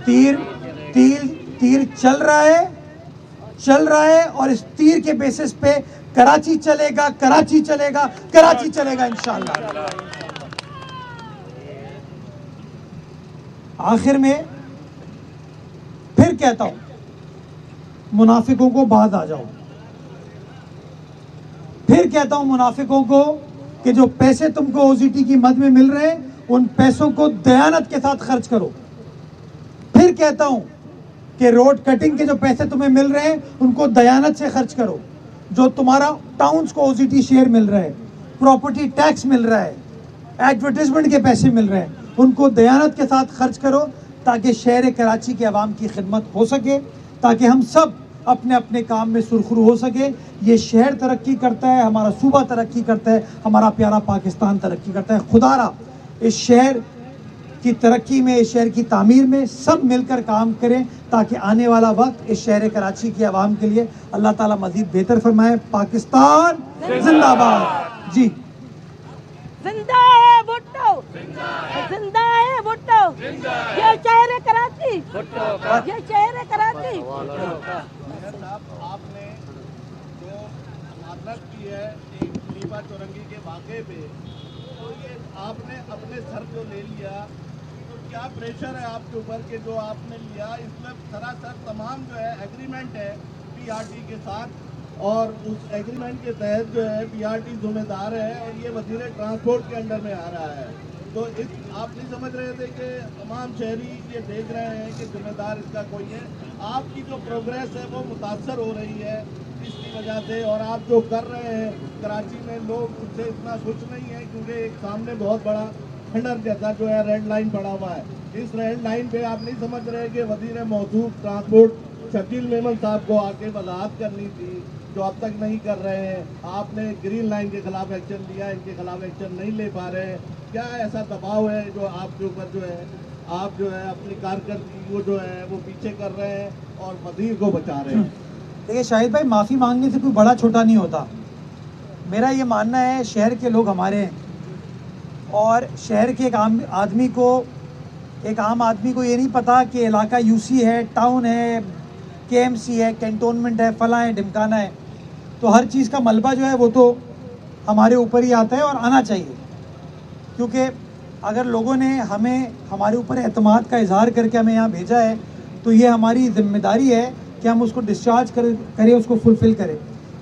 तीर तीर तीर चल रहा है और इस तीर के बेसिस पे कराची चलेगा, कराची चलेगा, कराची चलेगा इंशाअल्लाह। आखिर में फिर कहता हूं, मुनाफिकों को बाज आ जाओ। फिर कहता हूं मुनाफिकों को कि जो पैसे तुमको ओजीटी की मद में मिल रहे हैं, उन पैसों को दयानत के साथ खर्च करो। फिर कहता हूं कि रोड कटिंग के जो पैसे तुम्हें मिल रहे हैं, उनको दयानत से खर्च करो। जो तुम्हारा टाउन्स को ओजीटी शेयर मिल रहा है, प्रॉपर्टी टैक्स मिल रहा है, एडवर्टाइजमेंट के पैसे मिल रहे हैं, उनको दयानत के साथ खर्च करो, ताकि शहर कराची के अवाम की खिदमत हो सके, ताकि हम सब अपने अपने काम में सुरखरू हो सके। ये शहर तरक्की करता है, हमारा सूबा तरक्की करता है, हमारा प्यारा पाकिस्तान तरक्की करता है। खुदारा इस शहर की तरक्की में, इस शहर की तामीर में सब मिलकर काम करें, ताकि आने वाला वक्त इस शहर कराची की आवाम के लिए अल्लाह ताला मजीद बेहतर फरमाए। पाकिस्तान जिंदाबाद। जी जिंदा है भुट्टो, जिंदा है भुट्टो, ये शहर कराची, ये शहर कराची। आपने जो मादरत की है एक खलीफा चौरंगी के वाक़े पे, तो ये आपने अपने सर जो ले लिया, तो क्या प्रेशर है आपके ऊपर कि जो आपने लिया इसमें सरासर तमाम जो है एग्रीमेंट है पीआरटी के साथ, और उस एग्रीमेंट के तहत जो है पीआरटी जिम्मेदार है और ये वज़ीर ट्रांसपोर्ट के अंडर में आ रहा है। तो इस आप नहीं समझ रहे थे कि तमाम शहरी ये देख रहे हैं कि जिम्मेदार इसका कोई है? आपकी जो प्रोग्रेस है वो मुतासर हो रही है इसकी वजह से, और आप जो कर रहे हैं कराची में लोग उससे इतना खुश नहीं है, क्योंकि एक सामने बहुत बड़ा खंडर जैसा जो है रेड लाइन पड़ा हुआ है। इस रेड लाइन पे आप नहीं समझ रहे कि वज़ीर मौसूफ ट्रांसपोर्ट शकील मेमन साहब को आके वजाहत करनी थी, जो अब तक नहीं कर रहे हैं। आपने ग्रीन लाइन के खिलाफ एक्शन लिया, इनके खिलाफ एक्शन नहीं ले पा रहे हैं। क्या ऐसा दबाव है जो आपके ऊपर जो है, आप जो है अपनी कारकर्दगी वो जो है वो पीछे कर रहे हैं और वजीर को बचा रहे हैं? देखिए शाहिद भाई, माफ़ी मांगने से कोई बड़ा छोटा नहीं होता। मेरा ये मानना है शहर के लोग हमारे हैं, और शहर के एक आम आदमी को ये नहीं पता कि इलाका यूसी है, टाउन है, केएमसी है, कैंटोनमेंट है, फला है, ढिमकाना है। तो हर चीज़ का मलबा जो है वो तो हमारे ऊपर ही आता है और आना चाहिए, क्योंकि अगर लोगों ने हमें हमारे ऊपर एतमाद का इजहार करके हमें यहाँ भेजा है, तो ये हमारी जिम्मेदारी है कि हम उसको डिस्चार्ज करें, उसको फुलफ़िल करें।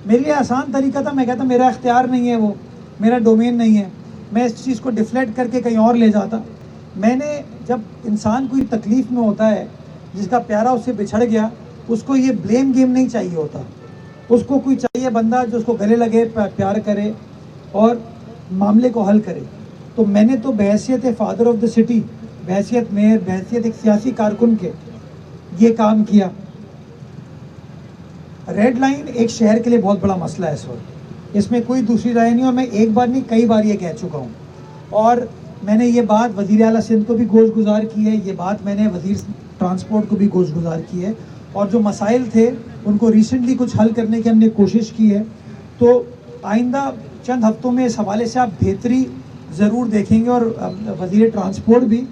मेरे लिए आसान तरीका था, मैं कहता मेरा इख्तियार नहीं है, वो मेरा डोमेन नहीं है, मैं इस चीज़ को डिफ्लेक्ट करके कहीं और ले जाता। मैंने जब इंसान कोई तकलीफ़ में होता है, जिसका प्यारा उससे बिछड़ गया, उसको ये ब्लेम गेम नहीं चाहिए होता। उसको कोई चाहिए बंदा जो उसको गले लगे, प्यार करे और मामले को हल करे। तो मैंने तो बहैसियत फादर ऑफ द सिटी, बहैसियत मेयर, बहैसियत एक सियासी कारकुन के ये काम किया। रेड लाइन एक शहर के लिए बहुत बड़ा मसला है इस वक्त, इसमें कोई दूसरी राय नहीं। और मैं एक बार नहीं कई बार ये कह चुका हूँ, और मैंने ये बात वज़ीर आला सिंध को भी गोश गुजार की है, ये बात मैंने वज़ीर ट्रांसपोर्ट को भी गोश गुजार की है, और जो मसाइल थे उनको रिसेंटली कुछ हल करने की हमने कोशिश की है। तो आइंदा चंद हफ्तों में इस हवाले से आप बेहतरी ज़रूर देखेंगे, और वज़ीर ट्रांसपोर्ट भी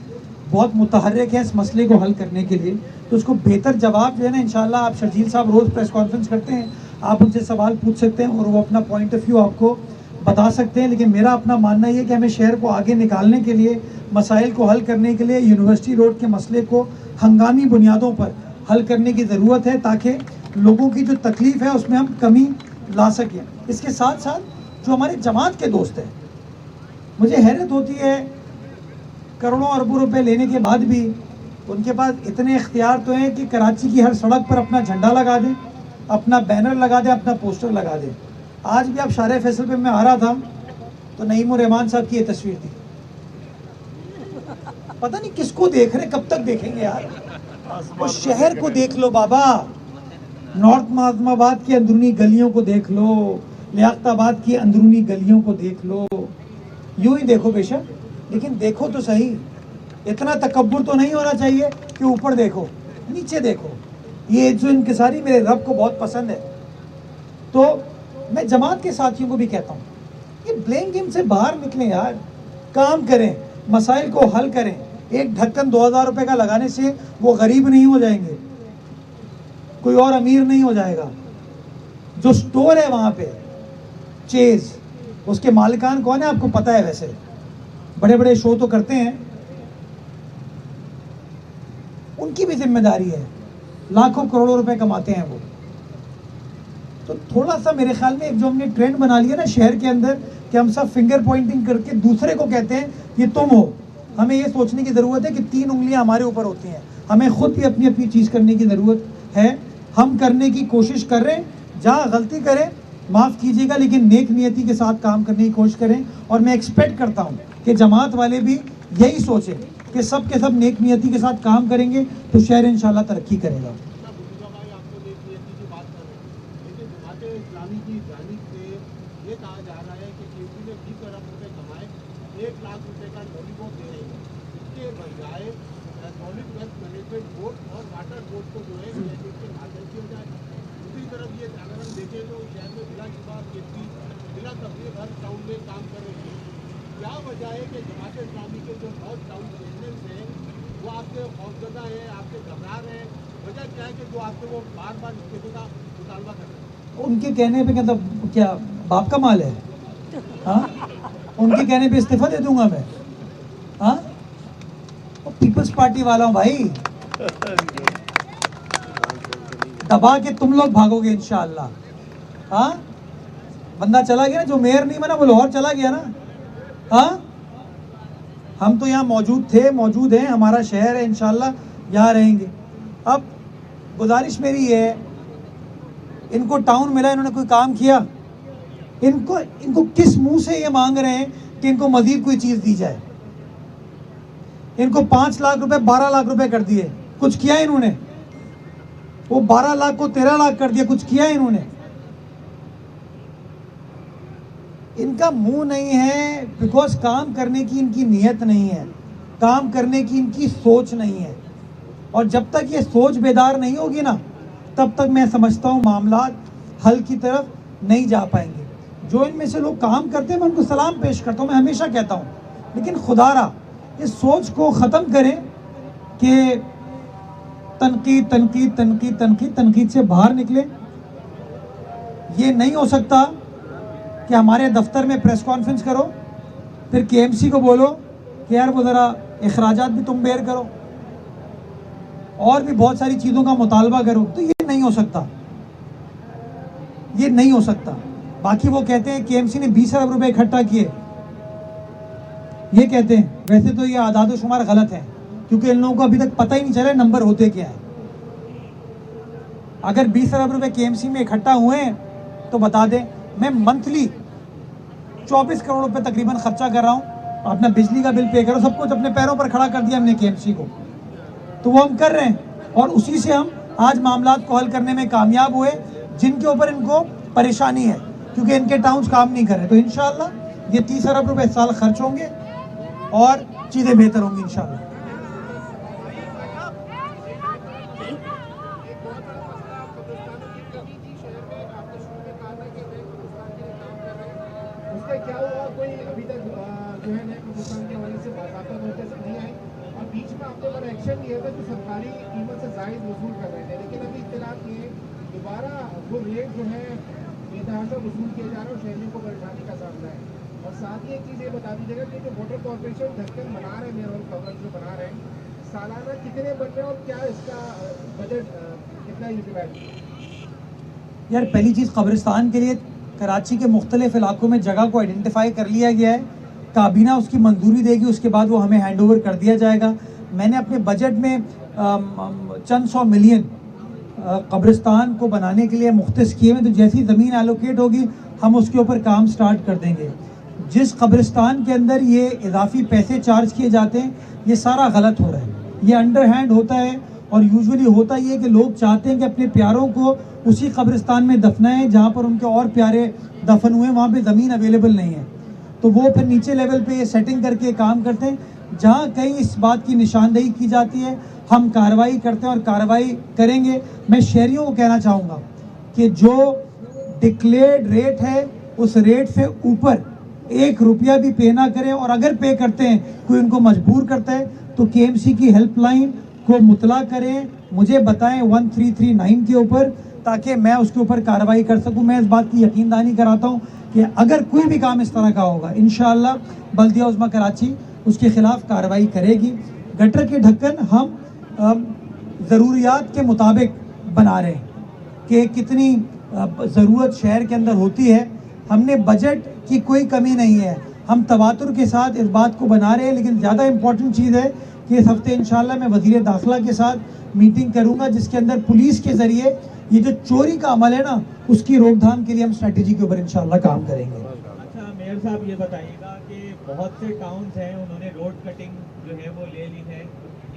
बहुत मुतहर्रिक है इस मसले को हल करने के लिए। तो उसको बेहतर जवाब जो है ना, इंशाल्लाह आप शर्जील साहब रोज़ प्रेस कॉन्फ्रेंस करते हैं, आप उनसे सवाल पूछ सकते हैं और वो अपना पॉइंट ऑफ व्यू आपको बता सकते हैं। लेकिन मेरा अपना मानना ये है कि हमें शहर को आगे निकालने के लिए, मसाइल को हल करने के लिए यूनिवर्सिटी रोड के मसले को हंगामी बुनियादों पर हल करने की ज़रूरत है, ताकि लोगों की जो तकलीफ़ है उसमें हम कमी ला सकें। इसके साथ साथ जो हमारे जमात के दोस्त हैं, मुझे हैरत होती है, करोड़ों अरबों रुपए लेने के बाद भी उनके पास इतने इख्तियार तो हैं कि कराची की हर सड़क पर अपना झंडा लगा दें, अपना बैनर लगा दें, अपना पोस्टर लगा दें। आज भी आप शारे फैसल पे मैं आ रहा था तो नईम उर रहमान साहब की ये तस्वीर थी। पता नहीं किसको देख रहे, कब तक देखेंगे यार। उस शहर को देख लो बाबा, नॉर्थ आज़माबाद की अंदरूनी गलियों को देख लो, लियाकताबाद की अंदरूनी गलियों को देख लो, यूं ही देखो बेशक, लेकिन देखो तो सही। इतना तकब्बुर तो नहीं होना चाहिए कि ऊपर देखो, नीचे देखो। ये जो इनकिसारी मेरे रब को बहुत पसंद है। तो मैं जमात के साथियों को भी कहता हूँ, ये ब्लेम गेम से बाहर निकलें यार, काम करें, मसाइल को हल करें। एक ढक्कन 2000 रुपये का लगाने से वो गरीब नहीं हो जाएंगे, कोई और अमीर नहीं हो जाएगा। जो स्टोर है वहाँ पे चेज, उसके मालिकान कौन है आपको पता है, वैसे बड़े बड़े शो तो करते हैं, उनकी भी जिम्मेदारी है, लाखों करोड़ों रुपए कमाते हैं वो। तो थोड़ा सा मेरे ख्याल में जो हमने ट्रेंड बना लिया ना शहर के अंदर कि हम सब फिंगर पॉइंटिंग करके दूसरे को कहते हैं ये तुम हो, हमें ये सोचने की ज़रूरत है कि 3 उंगलियां हमारे ऊपर होती हैं। हमें खुद भी अपनी अपनी चीज़ करने की ज़रूरत है। हम करने की कोशिश कर रहे हैं, जहाँ गलती करें माफ़ कीजिएगा, लेकिन नेक नियति के साथ काम करने की कोशिश करें। और मैं एक्सपेक्ट करता हूँ कि जमात वाले भी यही सोचें कि सब के सब नेक नियति के साथ काम करेंगे तो शहर इंशाल्लाह तरक्की करेगा। ये कहा जा रहा है कि केपी ने 20 अरब रुपए कमाए, 1 लाख रुपए का लॉलीपॉप दे रही है। इसके बजाय सॉलिड वेस्ट मैनेजमेंट बोर्ड और वाटर बोर्ड को जो है के माध्यम किया जाए। दूसरी तरफ ये अगर हम देखें तो शहर में जिला शिफा केपी जिला तबलीग हर टाउन में काम कर रही है। क्या वजह है कि जमात इस्लामी के जो 9 टाउन प्रेसिडेंट्स हैं वो आपके खौफजदा हैं, आपसे घबरा रहे हैं? वजह क्या है कि जो आपसे वो बार बार इस्तीफे का मुतालबा कर रहे हैं? उनके कहने पे क्या बाप का माल है? हाँ, उनके कहने पे इस्तीफा दे दूंगा मैं? हाँ, पीपल्स पार्टी वाला हूँ भाई, दबा के तुम लोग भागोगे इंशाअल्लाह। हाँ, बंदा चला गया ना, जो मेयर नहीं बना वो लाहौर चला गया ना। हाँ, हम तो यहाँ मौजूद थे, मौजूद हैं, हमारा शहर है, इंशाअल्लाह यहाँ रहेंगे। अब गुजारिश मेरी है, इनको टाउन मिला, इन्होंने कोई काम किया? इनको किस मुंह से ये मांग रहे हैं कि इनको मजीद कोई चीज़ दी जाए? इनको 5 लाख रुपए 12 लाख रुपए कर दिए, कुछ किया इन्होंने? वो 12 लाख को 13 लाख कर दिया, कुछ किया इन्होंने? इनका मुंह नहीं है बिकॉज काम करने की इनकी नीयत नहीं है, काम करने की इनकी सोच नहीं है। और जब तक ये सोच बेदार नहीं होगी ना, तब तक मैं समझता हूँ मामला हल की तरफ नहीं जा पाएंगे। जो इनमें से लोग काम करते हैं मैं उनको सलाम पेश करता हूँ, मैं हमेशा कहता हूँ, लेकिन खुदारा इस सोच को ख़त्म करें कि तनकीद तनकीद तनकीद तनकीद तनकीद से बाहर निकले। ये नहीं हो सकता कि हमारे दफ्तर में प्रेस कॉन्फ्रेंस करो, फिर केएमसी को बोलो कि यार वो ज़रा अखराजात भी तुम बेयर करो और भी बहुत सारी चीज़ों का मुतालबा करो। तो ये नहीं हो सकता, ये नहीं हो सकता। बाकी वो कहते हैं केएमसी ने 20 अरब रुपए इकट्ठा किए, ये कहते हैं, वैसे तो ये आदाद शुमार गलत है क्योंकि इन लोगों को अभी तक पता ही नहीं चला नंबर होते क्या है। अगर 20 अरब रुपए केएमसी में इकट्ठा हुए हैं तो बता दें, मैं मंथली 24 करोड़ रुपए तकरीबन खर्चा कर रहा हूँ, अपना बिजली का बिल पे करो, सब कुछ अपने पैरों पर खड़ा कर दिया हमने केएमसी को, तो वो हम कर रहे हैं और उसी से हम आज मामलात को हल करने में कामयाब हुए जिनके ऊपर इनको परेशानी है क्योंकि इनके टाउन्स काम नहीं कर रहे। तो इंशाअल्लाह ये 30 अरब रुपए इस साल खर्च होंगे और चीज़ें बेहतर होंगी इंशाअल्लाह। क्या हुआ, कोई अभी तक जो है नए पाकिस्तान के हवाले से बाकायदा नोटिस नहीं आई और बीच में आपने बड़ा एक्शन लिया था जो सरकारी कीमत से जायद वसूल कर रहे थे, लेकिन अभी इत्तलात ये दोबारा वो रेट जो है बेतहाशा वसूल किए जा रहे हैं, शहरियों को परेशानी का सामना है। और साथ ही एक चीज़ ये बता दीजिएगा कि जो वाटर कॉर्पोरेशन ढक्कन बना रहे हैं, मेयर कवर जो बना रहे हैं, सालाना कितने बन रहे हैं और क्या इसका बजट कितना यूटिलाइज? यार पहली चीज़, कब्रिस्तान के लिए कराची के मुख्तलिफ इलाकों में जगह को आइडेंटिफाई कर लिया गया है, काबीना उसकी मंजूरी देगी, उसके बाद वो हमें हैंड ओवर कर दिया जाएगा। मैंने अपने बजट में चंद 100 मिलियन कब्रिस्तान को बनाने के लिए मुख्तस किए हैं, तो जैसी ज़मीन एलोकेट होगी हम उसके ऊपर काम स्टार्ट कर देंगे। जिस कब्रिस्तान के अंदर ये इजाफी पैसे चार्ज किए जाते हैं ये सारा गलत हो रहा है, ये अंडर हैंड होता है और यूजुअली होता ये है कि लोग चाहते हैं कि अपने प्यारों को उसी कब्रिस्तान में दफनाएं जहाँ पर उनके और प्यारे दफन हुए, वहाँ पे ज़मीन अवेलेबल नहीं है, तो वो फिर नीचे लेवल पे ये सेटिंग करके काम करते हैं। जहाँ कहीं इस बात की निशानदेही की जाती है हम कार्रवाई करते हैं और कार्रवाई करेंगे। मैं शहरियों को कहना चाहूँगा कि जो डिक्लेयर्ड रेट है उस रेट से ऊपर 1 रुपया भी पे ना करें, और अगर पे करते हैं कोई उनको मजबूर करता है तो केएमसी की हेल्पलाइन को मुतला करें, मुझे बताएं 1339 के ऊपर, ताकि मैं उसके ऊपर कार्रवाई कर सकूं। मैं इस बात की यकीनदानी कराता हूं कि अगर कोई भी काम इस तरह का होगा, इंशाअल्लाह बल्दिया उज़्मा कराची उसके खिलाफ कार्रवाई करेगी। गटर के ढक्कन हम ज़रूरियात के मुताबिक बना रहे हैं कि कितनी ज़रूरत शहर के अंदर होती है। हमने बजट की कोई कमी नहीं है, हम तवातुर के साथ इस बात को बना रहे हैं। लेकिन ज़्यादा इम्पोर्टेंट चीज़ है कि इस हफ्ते इंशाअल्लाह मैं वज़ीर दाखिला के साथ मीटिंग करूंगा, जिसके अंदर पुलिस के ज़रिए ये जो चोरी का अमल है ना, उसकी रोकथाम के लिए हम स्ट्रेटजी के ऊपर इंशाअल्लाह काम करेंगे। अच्छा मेयर साहब, ये बताइएगा कि बहुत से टाउन्स हैं उन्होंने रोड कटिंग जो है वो ले ली है।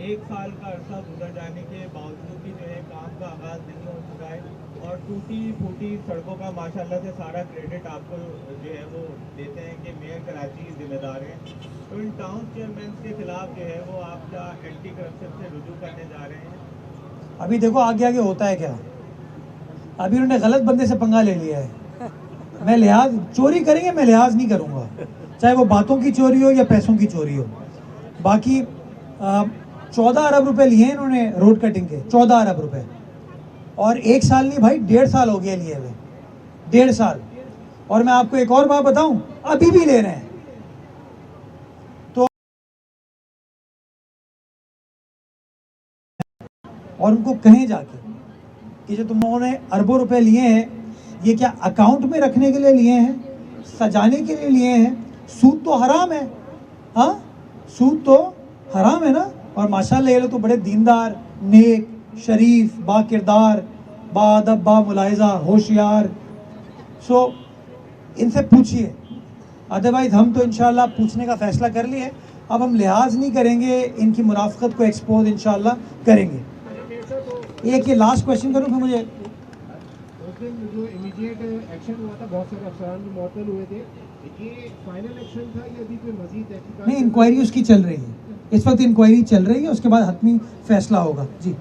1 साल का अरसा गुजर जाने के बावजूद भी जो है काम का आगाज़ नहीं हो चुका है, और टूटी फूटी सड़कों का माशाल्लाह से सारा क्रेडिट आपको जो है वो देते हैं कि मेयर कराची जिम्मेदार हैं। तो इन टाउन चेयरमैन के खिलाफ जो है वो आप क्या एंटी करप्शन से रुजू करने जा रहे हैं? अभी देखो आगे आगे होता है क्या। अभी उन्होंने गलत बंदे से पंगा ले लिया है। मैं लिहाज चोरी करेंगे, मैं लिहाज नहीं करूँगा, चाहे वो बातों की चोरी हो या पैसों की चोरी हो। बाकी 14 अरब रुपए लिए हैं इन्होंने रोड कटिंग के, 14 अरब रुपए, और 1 साल नहीं भाई 1.5 साल हो गया लिए हुए, 1.5 साल। और मैं आपको एक और बात बताऊं, अभी भी ले रहे हैं। तो और उनको कहें जाके कि जो तुम लोगों ने अरबों रुपए लिए हैं, ये क्या अकाउंट में रखने के लिए लिए हैं, सजाने के लिए लिए हैं? सूद तो हराम है, हाँ सूद तो हराम है ना। और माशाल्लाह ये लोग तो बड़े दीनदार, नेक, शरीफ, बा किरदार, बाअदब, बा मुलाहिजा, होशियार। सो इनसे पूछिए, अदरवाइज हम तो इंशाल्लाह पूछने का फैसला कर लिए। अब हम लिहाज नहीं करेंगे, इनकी मुनाफकत को एक्सपोज इंशाल्लाह करेंगे। एक ये लास्ट क्वेश्चन करूँ फिर मुझे। उस दिन जो इमीडिएट एक्शन हुआ था, बहुत सारे अफसरान भी मुअत्तल हुए थे, ये फाइनल एक्शन था या अभी कोई मजीद तहकीकात? नहीं, इंक्वायरी उसकी चल रही है, इस वक्त इंक्वायरी चल रही है, उसके बाद हतमी फैसला होगा। जी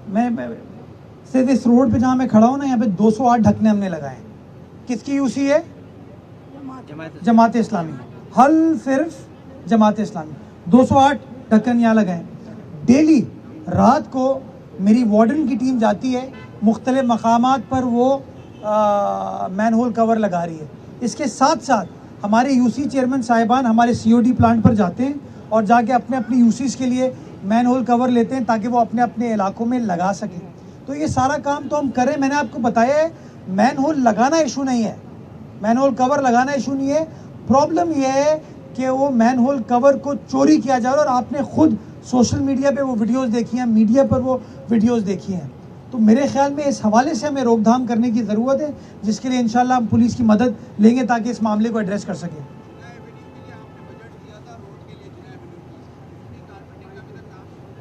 मैं सिर्फ इस रोड पे जहाँ मैं खड़ा हूँ ना, यहाँ पे 208 ढकने हमने लगाए हैं। किसकी यूसी है? जमात इस्लामी, हल सिर्फ जमात इस्लामी। 208 ढक्कन यहाँ लगाए। डेली रात को मेरी वार्डन की टीम जाती है, मुख्तलिफ मकामात पर वो मैन होल कवर लगा रही है। इसके साथ साथ हमारे यूसी चेयरमैन साहिबान हमारे सीओडी प्लांट पर जाते हैं और जाके अपने अपनी यूसीज़ के लिए मैन होल कवर लेते हैं, ताकि वो अपने अपने इलाकों में लगा सकें। तो ये सारा काम तो हम करें। मैंने आपको बताया है, मैन होल लगाना इशू नहीं है, मैन होल कवर लगाना इशू नहीं है। प्रॉब्लम ये है कि वो मैन होल कवर को चोरी किया जा रहा है, और आपने खुद सोशल मीडिया पे वो वीडियोस देखी हैं, मीडिया पर वो वीडियोस देखी हैं। तो मेरे ख्याल में इस हवाले से हमें रोकथाम करने की ज़रूरत है, जिसके लिए इंशाल्लाह हम पुलिस की मदद लेंगे ताकि इस मामले को एड्रेस कर सकें।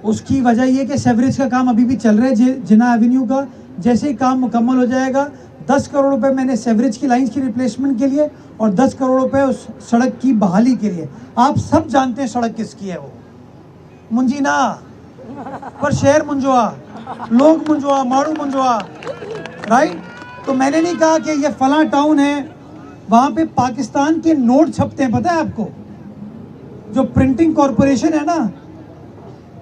उसकी वजह ये कि सेवरेज का काम अभी भी चल रहा है जिना एवेन्यू का। जैसे ही काम मुकम्मल हो जाएगा, 10 करोड़ रुपए मैंने सेवरेज की लाइंस की रिप्लेसमेंट के लिए और 10 करोड़ रुपए उस सड़क की बहाली के लिए। आप सब जानते हैं सड़क किसकी है, वो मुंजीना पर शहर मुंजवा, लोग मुंजवा, माड़ू मुंजवा, राइट। तो मैंने नहीं कहा कि ये फला टाउन है, वहाँ पे पाकिस्तान के नोट छपते हैं, पता है आपको? जो प्रिंटिंग कॉरपोरेशन है ना,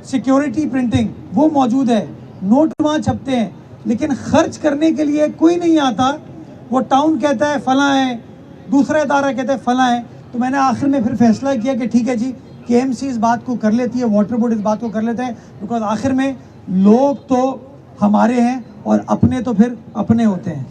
सिक्योरिटी प्रिंटिंग, वो मौजूद है, नोट वहाँ छपते हैं, लेकिन खर्च करने के लिए कोई नहीं आता। वो टाउन कहता है फला है, दूसरा इदारा कहता है फला है। तो मैंने आखिर में फिर फैसला किया कि ठीक है जी, केएमसी इस बात को कर लेती है, वाटर बोर्ड इस बात को कर लेते हैं, बिकॉज आखिर में लोग तो हमारे हैं और अपने तो फिर अपने होते हैं।